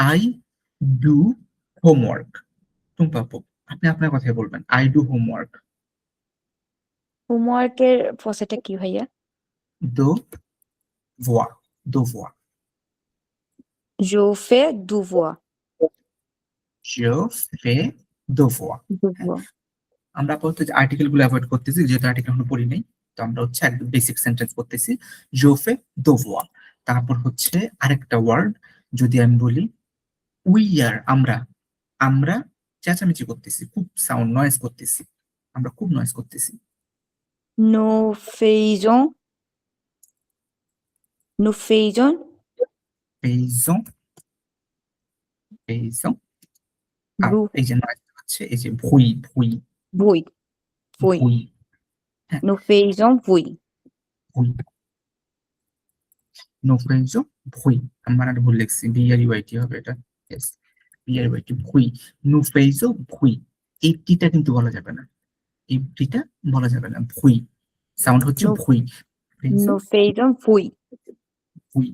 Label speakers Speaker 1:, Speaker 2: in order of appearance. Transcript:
Speaker 1: I do homework. Tumpa আপু, আপনি আপনার কথাই বলবেন। I do homework.
Speaker 2: হোমওয়ার্কের ফসেটটা কি ভাইয়া?
Speaker 1: devoir, devoir.
Speaker 2: Je fais devoir.
Speaker 1: Je fais devoir.
Speaker 2: devoir.
Speaker 1: আমরা আপাতত যে আর্টিকেল গুলো অ্যাভয়েড করতেছি, যেহেতু আর্টিকেল এখনো পড়ি নাই, তো আমরা হচ্ছে একদম বেসিক সেন্টেন্স করতেছি। je fais devoir। তারপর হচ্ছে আরেকটা ওয়ার্ড, যদি আমি বলি উই আর, আমরা, আমরা চেঁচামেচি করতেছি, খুব সাউন্ড নয়েজ করতেছি, আমরা খুব নয়েজ করতেছি।
Speaker 2: Nous faisons. Nous faisons.
Speaker 1: faisons, faisons। আর
Speaker 2: Nous.
Speaker 1: এই যে নয়েজ হচ্ছে এই যে ভুই, ভুই,
Speaker 2: Bruit. Bruit.
Speaker 1: ভুই। হ্যাঁ,
Speaker 2: Nous faisons bruit.
Speaker 1: ভুই। নো ফ্রেঞ্জো ভুই। আমি বানানটা ভুল লিখছি, বিআরইউআইটি হবে এটা। ইয়েস, বিআরইউআইটি, ভুই। নো ফ্রেঞ্জো ভুই। এই টিটা কিন্তু বলা যাবে না, এই টিটা বলা যাবে না, ভুই সাউন্ড হচ্ছে
Speaker 2: Nous,
Speaker 1: ভুই। ফ্রেঞ্জো
Speaker 2: nous faisons bruit.
Speaker 1: ভুই।